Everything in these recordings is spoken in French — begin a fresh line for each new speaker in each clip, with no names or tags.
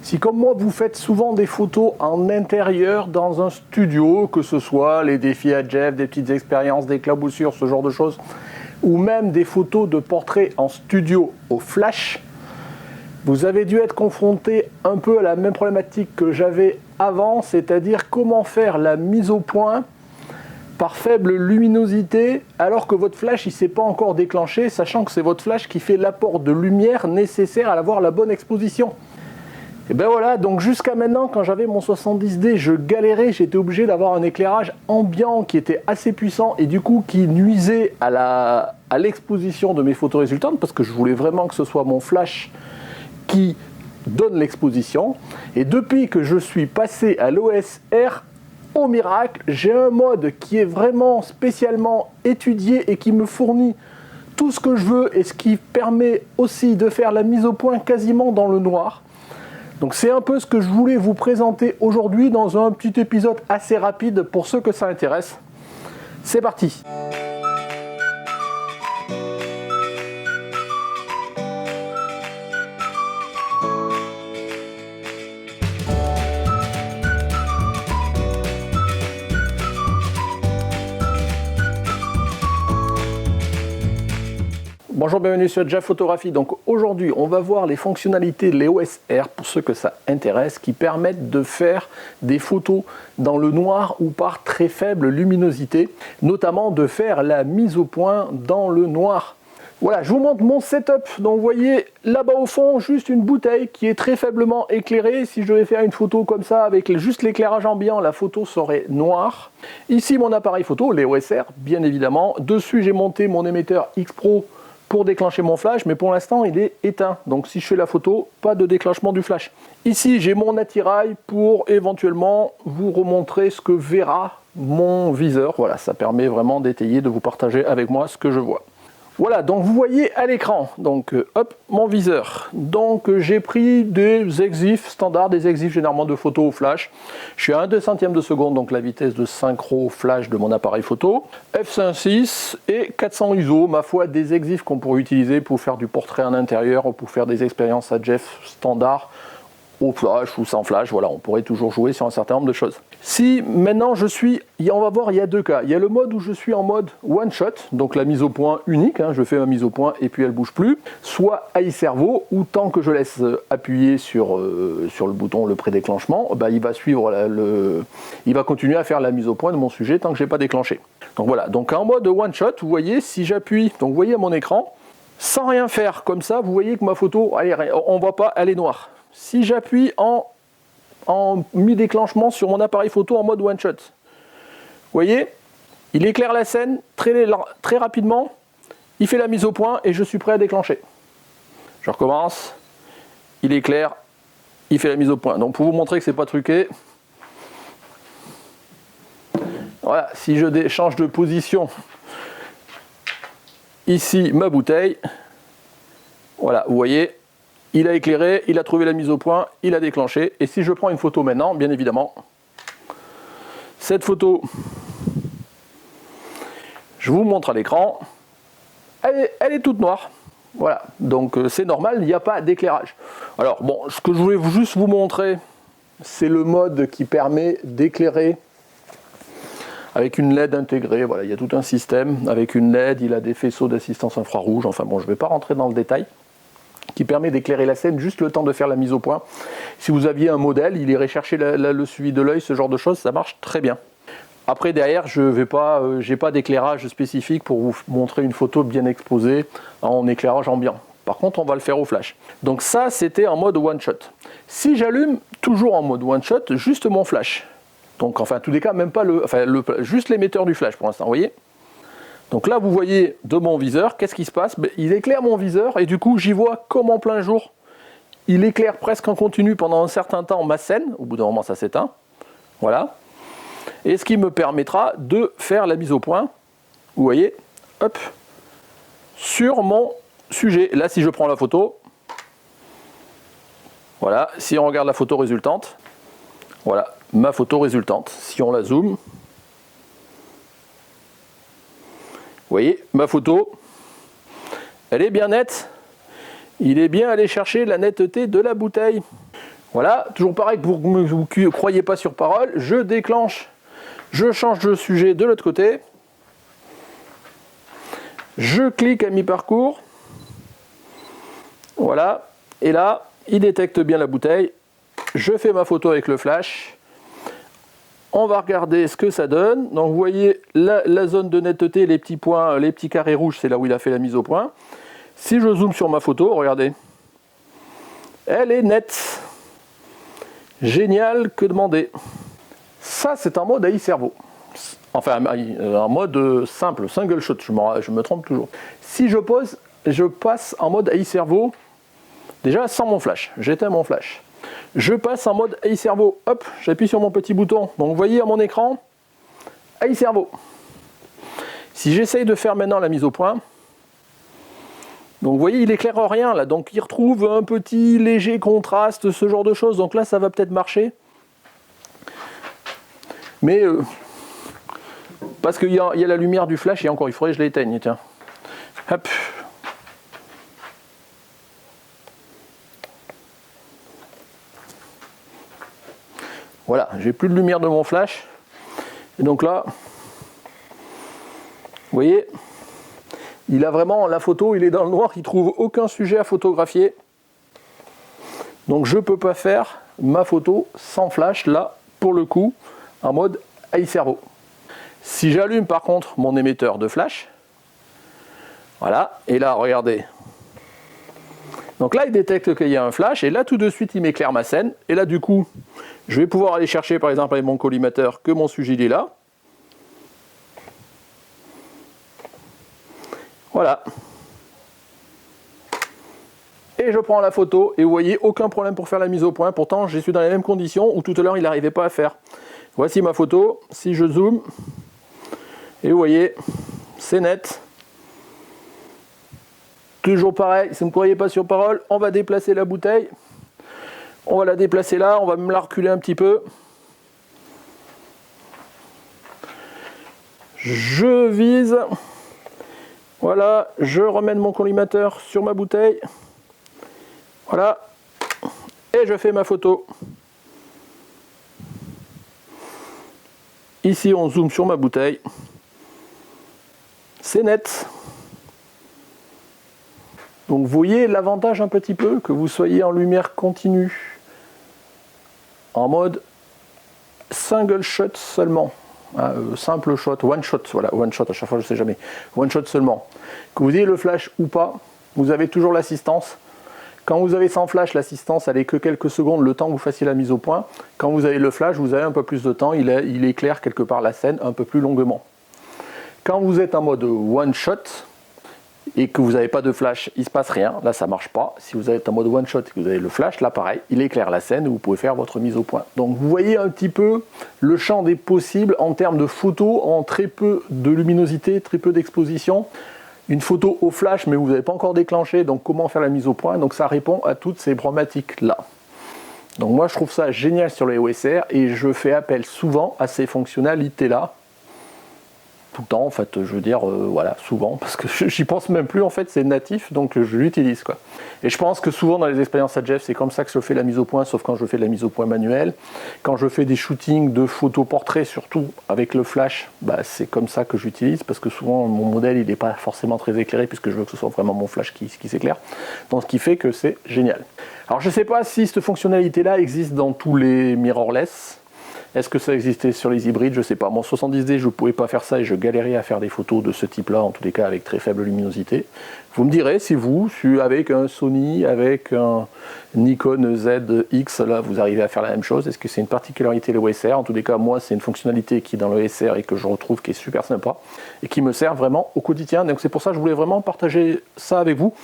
Si comme moi vous faites souvent des photos en intérieur dans un studio, que ce soit les défis à Jeff, des petites expériences, des éclaboussures, ce genre de choses, ou même des photos de portraits en studio au flash, vous avez dû être confronté un peu à la même problématique que j'avais avant, c'est-à-dire comment faire la mise au point par faible luminosité alors que votre flash ne s'est pas encore déclenché, sachant que c'est votre flash qui fait l'apport de lumière nécessaire à avoir la bonne exposition. Et ben voilà, donc jusqu'à maintenant, quand j'avais mon 70D, je galérais, j'étais obligé d'avoir un éclairage ambiant qui était assez puissant et du coup qui nuisait à l'exposition de mes photos résultantes parce que je voulais vraiment que ce soit mon flash qui donne l'exposition. Et depuis que je suis passé à l'OS R, au miracle, j'ai un mode qui est vraiment spécialement étudié et qui me fournit tout ce que je veux et ce qui permet aussi de faire la mise au point quasiment dans le noir. Donc c'est un peu ce que je voulais vous présenter aujourd'hui dans un petit épisode assez rapide pour ceux que ça intéresse. C'est parti! Bonjour, bienvenue sur Jeff Photographie. Donc aujourd'hui, on va voir les fonctionnalités de l'EOS R pour ceux que ça intéresse, qui permettent de faire des photos dans le noir ou par très faible luminosité, notamment de faire la mise au point dans le noir. Voilà, je vous montre mon setup. Donc vous voyez là-bas au fond, juste une bouteille qui est très faiblement éclairée. Si je devais faire une photo comme ça avec juste l'éclairage ambiant, la photo serait noire. Ici mon appareil photo, l'EOS R, bien évidemment. Dessus j'ai monté mon émetteur X Pro pour déclencher mon flash, mais pour l'instant il est éteint, donc si je fais la photo, pas de déclenchement du flash. Ici j'ai mon attirail pour éventuellement vous remontrer ce que verra mon viseur. Voilà, ça permet vraiment d'étayer, de vous partager avec moi ce que je vois. Voilà, donc vous voyez à l'écran, donc hop, mon viseur. Donc j'ai pris des exifs standards, des exifs généralement de photo au flash. Je suis à 1/200 de seconde, donc la vitesse de synchro flash de mon appareil photo. f5.6 et 400 ISO, ma foi, des exifs qu'on pourrait utiliser pour faire du portrait en intérieur ou pour faire des expériences à Jeff standard au flash ou sans flash. Voilà, on pourrait toujours jouer sur un certain nombre de choses. Si maintenant je suis, on va voir, il y a deux cas. Il y a le mode où je suis en mode one shot, donc la mise au point unique, je fais ma mise au point et puis elle bouge plus, soit iServo, où tant que je laisse appuyer sur le bouton, le prédéclenchement, il va suivre il va continuer à faire la mise au point de mon sujet tant que j'ai pas déclenché. Donc voilà, donc en mode one shot, vous voyez, si j'appuie, donc vous voyez à mon écran, sans rien faire comme ça, vous voyez que ma photo, on voit pas, elle est noire. Si j'appuie en mi-déclenchement sur mon appareil photo en mode one shot, vous voyez, il éclaire la scène très rapidement, il fait la mise au point et je suis prêt à déclencher. Je recommence, il éclaire, il fait la mise au point. Donc pour vous montrer que c'est pas truqué, voilà, si je change de position, ici ma bouteille, voilà, vous voyez, il a éclairé, il a trouvé la mise au point, il a déclenché. Et si je prends une photo maintenant, bien évidemment, cette photo, je vous montre à l'écran, elle est toute noire. Voilà, donc c'est normal, il n'y a pas d'éclairage. Alors bon, ce que je voulais juste vous montrer, c'est le mode qui permet d'éclairer avec une LED intégrée. Voilà, il y a tout un système avec une LED, il a des faisceaux d'assistance infrarouge. Enfin bon, je ne vais pas rentrer dans le détail, qui permet d'éclairer la scène juste le temps de faire la mise au point. Si vous aviez un modèle, il irait chercher le suivi de l'œil, ce genre de choses, ça marche très bien. Après derrière, j'ai pas d'éclairage spécifique pour vous montrer une photo bien exposée en éclairage ambiant. Par contre, on va le faire au flash. Donc ça, c'était en mode one shot. Si j'allume toujours en mode one shot, juste mon flash. Donc enfin, en tous les cas, même pas juste l'émetteur du flash pour l'instant, vous voyez. Donc là, vous voyez de mon viseur, qu'est-ce qui se passe? Il éclaire mon viseur et du coup, j'y vois comme en plein jour. Il éclaire presque en continu pendant un certain temps ma scène. Au bout d'un moment, ça s'éteint. Voilà. Et ce qui me permettra de faire la mise au point, vous voyez, hop, sur mon sujet. Là, si je prends la photo, voilà, si on regarde la photo résultante, voilà, ma photo résultante. Si on la zoome, vous voyez, ma photo, elle est bien nette. Il est bien allé chercher la netteté de la bouteille. Voilà, toujours pareil, pour que vous ne croyez pas sur parole, je déclenche, je change de sujet de l'autre côté, je clique à mi-parcours, voilà, et là, il détecte bien la bouteille, je fais ma photo avec le flash, on va regarder ce que ça donne. Donc vous voyez la zone de netteté, les petits points, les petits carrés rouges, c'est là où il a fait la mise au point. Si je zoome sur ma photo, regardez, elle est nette. Génial, que demander. Ça, c'est un mode AI Servo. Enfin, un mode simple, single shot, je me trompe toujours. Si je passe en mode AI Servo, déjà sans mon flash, j'éteins mon flash. Je passe en mode AI Servo, hop, j'appuie sur mon petit bouton. Donc vous voyez à mon écran, AI Servo. Si j'essaye de faire maintenant la mise au point, donc vous voyez, il éclaire rien là, donc il retrouve un petit léger contraste, ce genre de choses. Donc là, ça va peut-être marcher. Mais parce qu'il y a la lumière du flash et encore, il faudrait que je l'éteigne, tiens. Hop. Voilà, j'ai plus de lumière de mon flash. Et donc là, vous voyez, il a vraiment la photo, il est dans le noir, il trouve aucun sujet à photographier. Donc je ne peux pas faire ma photo sans flash, là, pour le coup, en mode AI Servo. Si j'allume par contre mon émetteur de flash, voilà, et là, regardez. Donc là, il détecte qu'il y a un flash, et là, tout de suite, il m'éclaire ma scène. Et là, du coup, je vais pouvoir aller chercher, par exemple, avec mon collimateur, que mon sujet il est là. Voilà. Et je prends la photo, et vous voyez, aucun problème pour faire la mise au point. Pourtant, je suis dans les mêmes conditions où tout à l'heure, il n'arrivait pas à faire. Voici ma photo. Si je zoome, et vous voyez, c'est net. Toujours pareil, si vous ne croyez pas sur parole, on va déplacer la bouteille. On va la déplacer là, on va même la reculer un petit peu. Je vise. Voilà, je remène mon collimateur sur ma bouteille. Voilà. Et je fais ma photo. Ici, on zoome sur ma bouteille. C'est net. Donc vous voyez l'avantage un petit peu, que vous soyez en lumière continue, en mode single shot seulement, simple shot, one shot, voilà, one shot, à chaque fois je ne sais jamais, one shot seulement. Que vous ayez le flash ou pas, vous avez toujours l'assistance. Quand vous avez sans flash, l'assistance elle est que quelques secondes, le temps que vous fassiez la mise au point. Quand vous avez le flash, vous avez un peu plus de temps, il éclaire quelque part la scène un peu plus longuement. Quand vous êtes en mode one shot, et que vous n'avez pas de flash, il ne se passe rien, là ça ne marche pas. Si vous êtes en mode one shot et que vous avez le flash, là pareil, il éclaire la scène et vous pouvez faire votre mise au point. Donc vous voyez un petit peu le champ des possibles en termes de photos, en très peu de luminosité, très peu d'exposition. Une photo au flash mais vous n'avez pas encore déclenché, donc comment faire la mise au point? Donc ça répond à toutes ces problématiques là. Donc moi je trouve ça génial sur les OSR et je fais appel souvent à ces fonctionnalités là. Tout le temps en fait, je veux dire, voilà, souvent, parce que j'y pense même plus en fait, c'est natif, donc je l'utilise quoi. Et je pense que souvent dans les expériences à Jeff, c'est comme ça que je fais la mise au point, sauf quand je fais de la mise au point manuelle. Quand je fais des shootings de photos portraits, surtout avec le flash, bah, c'est comme ça que j'utilise, parce que souvent mon modèle il n'est pas forcément très éclairé, puisque je veux que ce soit vraiment mon flash qui s'éclaire. Donc ce qui fait que c'est génial. Alors je ne sais pas si cette fonctionnalité là existe dans tous les mirrorless. Est-ce que ça existait sur les hybrides? Je ne sais pas. Mon 70D, je ne pouvais pas faire ça et je galérais à faire des photos de ce type-là, en tous les cas avec très faible luminosité. Vous me direz si vous, avec un Sony, avec un Nikon ZX, là, vous arrivez à faire la même chose. Est-ce que c'est une particularité de l'OSR? En tous les cas, moi, c'est une fonctionnalité qui est dans l'OSR et que je retrouve qui est super sympa et qui me sert vraiment au quotidien. Donc c'est pour ça que je voulais vraiment partager ça avec vous.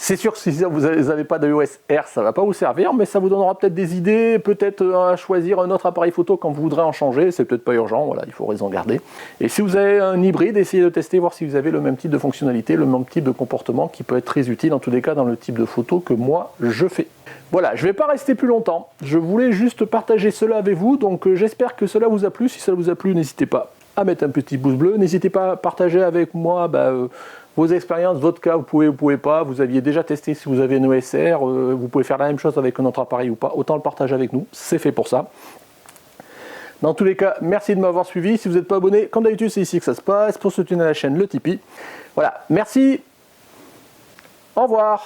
C'est sûr que si vous n'avez pas de OSR, ça ne va pas vous servir, mais ça vous donnera peut-être des idées, peut-être à choisir un autre appareil photo quand vous voudrez en changer, c'est peut-être pas urgent, voilà, il faut raison garder. Et si vous avez un hybride, essayez de tester, voir si vous avez le même type de fonctionnalité, le même type de comportement qui peut être très utile, en tous les cas dans le type de photo que moi je fais. Voilà, je ne vais pas rester plus longtemps, je voulais juste partager cela avec vous, donc j'espère que cela vous a plu. Si cela vous a plu, n'hésitez pas à mettre un petit pouce bleu, n'hésitez pas à partager avec moi vos expériences, votre cas, vous pouvez pas, vous aviez déjà testé si vous avez une EOSR, vous pouvez faire la même chose avec un autre appareil ou pas, autant le partager avec nous, c'est fait pour ça. Dans tous les cas, merci de m'avoir suivi. Si vous n'êtes pas abonné, comme d'habitude, c'est ici que ça se passe. Pour soutenir la chaîne, le Tipeee. Voilà, merci. Au revoir.